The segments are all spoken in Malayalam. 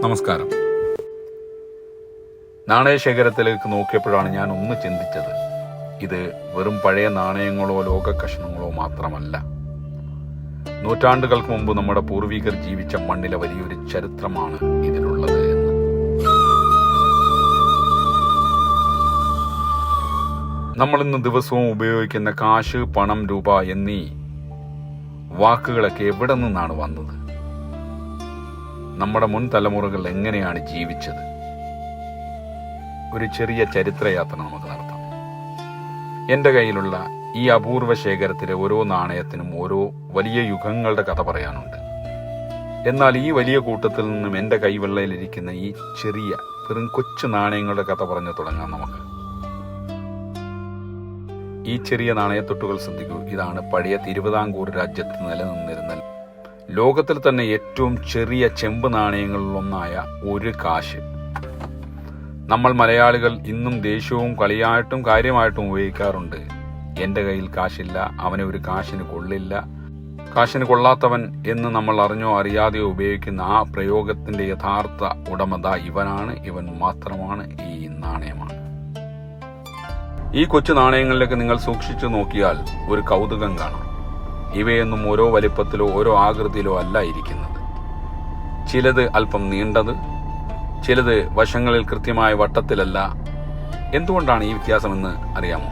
നമസ്കാരം. നാണയശേഖരത്തിലേക്ക് നോക്കിയപ്പോഴാണ് ഞാൻ ഒന്ന് ചിന്തിച്ചത്, ഇത് വെറും പഴയ നാണയങ്ങളോ ലോക കഷണങ്ങളോ മാത്രമല്ല. നൂറ്റാണ്ടുകൾക്ക് മുമ്പ് നമ്മുടെ പൂർവികർ ജീവിച്ച മണ്ണിലെ വലിയൊരു ചരിത്രമാണ് ഇതിലുള്ളത് എന്ന്. നമ്മളിന്ന് ദിവസവും ഉപയോഗിക്കുന്ന കാശ്, പണം, രൂപ എന്നീ വാക്കുകളൊക്കെ എവിടെ നിന്നാണ് വന്നത്? നമ്മുടെ മുൻ തലമുറകൾ എങ്ങനെയാണ് ജീവിച്ചത്? ഒരു ചെറിയ ചരിത്രയാത്ര നമുക്ക് നടത്താം. എൻ്റെ കയ്യിലുള്ള ഈ അപൂർവ ശേഖരത്തിലെ ഓരോ നാണയത്തിനും ഓരോ വലിയ യുഗങ്ങളുടെ കഥ പറയാനുണ്ട്. എന്നാൽ ഈ വലിയ കൂട്ടത്തിൽ നിന്നും എൻ്റെ കൈവെള്ളയിലിരിക്കുന്ന ഈ ചെറിയ വെറും കൊച്ചു നാണയങ്ങളുടെ കഥ പറഞ്ഞു തുടങ്ങാം നമുക്ക്. ഈ ചെറിയ നാണയത്തൊട്ടുകൾ ശ്രദ്ധിക്കൂ. ഇതാണ് പഴയ തിരുവിതാംകൂർ രാജ്യത്ത് നിലനിന്നിരുന്ന ലോകത്തിൽ തന്നെ ഏറ്റവും ചെറിയ ചെമ്പ് നാണയങ്ങളിലൊന്നായ ഒരു കാശ്. നമ്മൾ മലയാളികൾ ഇന്നും ദേഷ്യവും കളിയായിട്ടും കാര്യമായിട്ടും ഉപയോഗിക്കാറുണ്ട്. എൻ്റെ കയ്യിൽ കാശില്ല, അവനെ ഒരു കാശിന് കൊള്ളില്ല, കാശിന് കൊള്ളാത്തവൻ എന്ന് നമ്മൾ അറിഞ്ഞോ അറിയാതെയോ ഉപയോഗിക്കുന്ന ആ പ്രയോഗത്തിന്റെ യഥാർത്ഥ ഉടമത ഇവനാണ്, ഇവൻ മാത്രമാണ്, ഈ നാണയമാണ്. ഈ കൊച്ചു നാണയങ്ങളിലേക്ക് നിങ്ങൾ സൂക്ഷിച്ചു നോക്കിയാൽ ഒരു കൗതുകം കാണാം. ഇവയൊന്നും ഓരോ വലിപ്പത്തിലോ ഓരോ ആകൃതിയിലോ അല്ല ഇരിക്കുന്നത്. ചിലത് അല്പം നീണ്ടത്, ചിലത് വശങ്ങളിൽ കൃത്യമായ വട്ടത്തിലല്ല. എന്തുകൊണ്ടാണ് ഈ വ്യത്യാസമെന്ന് അറിയാമോ?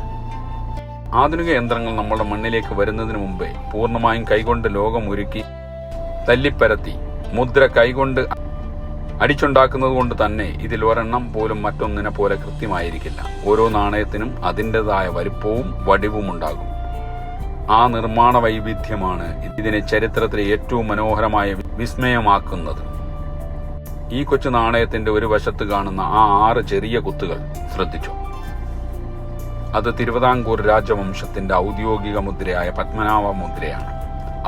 ആധുനിക യന്ത്രങ്ങൾ നമ്മുടെ മണ്ണിലേക്ക് വരുന്നതിന് മുമ്പേ പൂർണ്ണമായും കൈകൊണ്ട് ലോകം ഒരുക്കി തല്ലിപ്പരത്തി മുദ്ര കൈകൊണ്ട് അടിച്ചുണ്ടാക്കുന്നത് കൊണ്ട് തന്നെ ഇതിൽ ഒരെണ്ണം പോലും മറ്റൊന്നിനെ പോലെ കൃത്യമായിരിക്കില്ല. ഓരോ നാണയത്തിനും അതിൻ്റെതായ വലിപ്പവും വടിവും ഉണ്ടാകും. ആ നിർമ്മാണ വൈവിധ്യമാണ് ഇതിനെ ചരിത്രത്തിലെ ഏറ്റവും മനോഹരമായ വിസ്മയമാക്കുന്നത്. ഈ കൊച്ചു നാണയത്തിന്റെ ഒരു വശത്ത് കാണുന്ന ആ 6 ചെറിയ കുത്തുകൾ ശ്രദ്ധിച്ചു. അത് തിരുവിതാംകൂർ രാജവംശത്തിന്റെ ഔദ്യോഗിക മുദ്രയായ പത്മനാഭ മുദ്രയാണ്,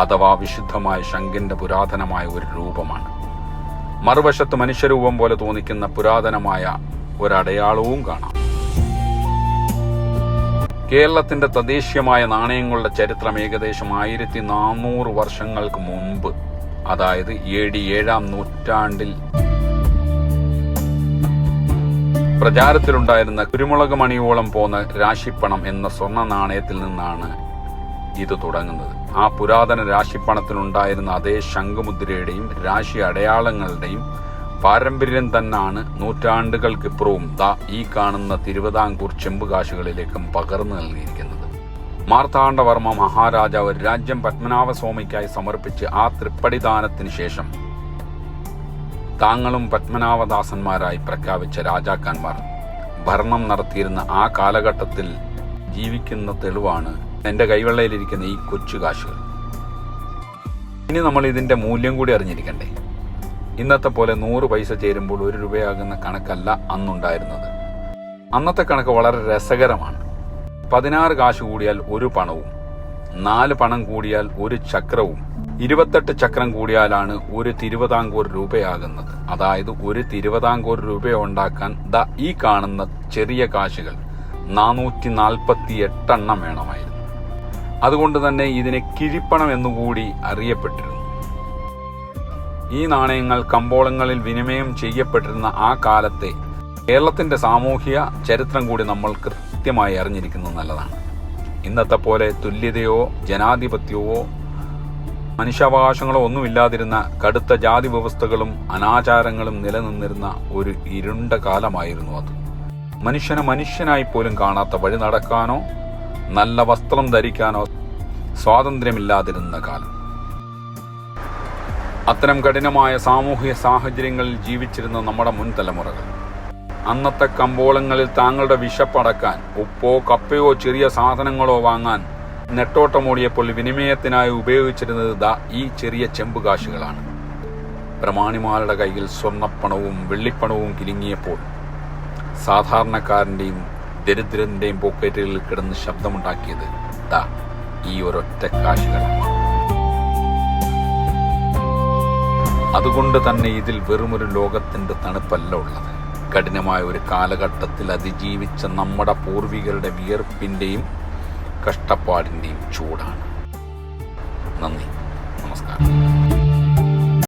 അഥവാ വിശുദ്ധമായ ശംഖിന്റെ പുരാതനമായ ഒരു രൂപമാണ്. മറുവശത്ത് മനുഷ്യരൂപം പോലെ തോന്നിക്കുന്ന പുരാതനമായ ഒരടയാളവും കാണാം. കേരളത്തിന്റെ തദ്ദേശീയമായ നാണയങ്ങളുടെ ചരിത്രം ഏകദേശം 1400 വർഷങ്ങൾക്ക് മുൻപ്, അതായത് AD 7-ാം നൂറ്റാണ്ടിൽ പ്രചാരത്തിലുണ്ടായിരുന്ന കുരുമുളക് മണിയോളം പോന്ന രാശിപ്പണം എന്ന സ്വർണ്ണ നാണയത്തിൽ നിന്നാണ് ഇത് തുടങ്ങുന്നത്. ആ പുരാതന രാശിപ്പണത്തിലുണ്ടായിരുന്ന അതേ ശംഖുമുദ്രയുടെയും രാശി അടയാളങ്ങളുടെയും പാരമ്പര്യം തന്നെയാണ് നൂറ്റാണ്ടുകൾക്കിപ്പുറവും ഈ കാണുന്ന തിരുവിതാംകൂർ ചെമ്പുകാശുകളിലേക്കും പകർന്നു നൽകിയിരിക്കുന്നത്. മാർത്താണ്ഡവർമ്മ മഹാരാജാവ് രാജ്യം പത്മനാഭസ്വാമിക്കായി സമർപ്പിച്ച് ആ തൃപ്പടിദാനത്തിന് ശേഷം താങ്കളും പത്മനാഭദാസന്മാരായി പ്രഖ്യാപിച്ച രാജാക്കന്മാർ ഭരണം നടത്തിയിരുന്ന ആ കാലഘട്ടത്തിൽ ജീവിക്കുന്ന തെളിവാണ് എൻ്റെ കൈവെള്ളയിലിരിക്കുന്ന ഈ കൊച്ചു കാശുകൾ. ഇനി നമ്മൾ ഇതിൻ്റെ മൂല്യം കൂടി അറിഞ്ഞിരിക്കണ്ടേ? ഇന്നത്തെ പോലെ 100 പൈസ ചേരുമ്പോൾ 1 രൂപയാകുന്ന കണക്കല്ല അന്നുണ്ടായിരുന്നത്. അന്നത്തെ കണക്ക് വളരെ രസകരമാണ്. 16 കാശ് കൂടിയാൽ 1 പണവും, 4 പണം കൂടിയാൽ 1 ചക്രവും, 28 ചക്രം കൂടിയാലാണ് 1 തിരുവിതാംകൂർ രൂപയാകുന്നത്. അതായത് 1 തിരുവിതാംകൂർ രൂപ ഉണ്ടാക്കാൻ ഈ കാണുന്ന ചെറിയ കാശുകൾ 448 എണ്ണം വേണമായിരുന്നു. അതുകൊണ്ട് തന്നെ ഇതിനെ കിഴിപ്പണം എന്നുകൂടി അറിയപ്പെട്ടിരുന്നു. ഈ നാണയങ്ങൾ കമ്പോളങ്ങളിൽ വിനിമയം ചെയ്യപ്പെട്ടിരുന്ന ആ കാലത്തെ കേരളത്തിന്റെ സാമൂഹിക ചരിത്രം കൂടി നമ്മൾ കൃത്യമായി അറിഞ്ഞിരിക്കുന്നത് നല്ലതാണ്. ഇന്നത്തെ പോലെ തുല്യതയോ ജനാധിപത്യമോ മനുഷ്യാവകാശങ്ങളോ ഒന്നുമില്ലാതിരുന്ന കടുത്ത ജാതി വ്യവസ്ഥകളും അനാചാരങ്ങളും നിലനിന്നിരുന്ന ഒരു ഇരുണ്ട കാലമായിരുന്നു അത്. മനുഷ്യനെ മനുഷ്യനായി പോലും കാണാത്ത, വഴി നടക്കാനോ നല്ല വസ്ത്രം ധരിക്കാനോ സ്വാതന്ത്ര്യമില്ലാതിരുന്ന കാലം. അത്തരം കഠിനമായ സാമൂഹിക സാഹചര്യങ്ങളിൽ ജീവിച്ചിരുന്ന നമ്മുടെ മുൻ തലമുറകൾ അന്നത്തെ കമ്പോളങ്ങളിൽ താങ്കളുടെ വിശപ്പടക്കാൻ ഉപ്പോ കപ്പയോ ചെറിയ സാധനങ്ങളോ വാങ്ങാൻ നെട്ടോട്ടമോടിയപ്പോൾ വിനിമയത്തിനായി ഉപയോഗിച്ചിരുന്നത് ഈ ചെറിയ ചെമ്പുകാശുകളാണ്. പ്രമാണിമാരുടെ കയ്യിൽ സ്വർണ്ണപ്പണവും വെള്ളിപ്പണവും കിലുങ്ങിയപ്പോൾ സാധാരണക്കാരന്റെയും ദരിദ്രന്റെയും പോക്കറ്റുകളിൽ കിടന്ന് ശബ്ദമുണ്ടാക്കിയത് ഈ ഒരൊറ്റ കാശുകളാണ്. അതുകൊണ്ട് തന്നെ ഇതിൽ വെറുമൊരു ലോകത്തിന്റെ തണുപ്പല്ല ഉള്ളത്. കഠിനമായ ഒരു കാലഘട്ടത്തിൽ അതിജീവിച്ച നമ്മുടെ പൂർവികരുടെ വിയർപ്പിന്റെയും കഷ്ടപ്പാടിന്റെയും ചൂടാണ്. നന്ദി, നമസ്കാരം.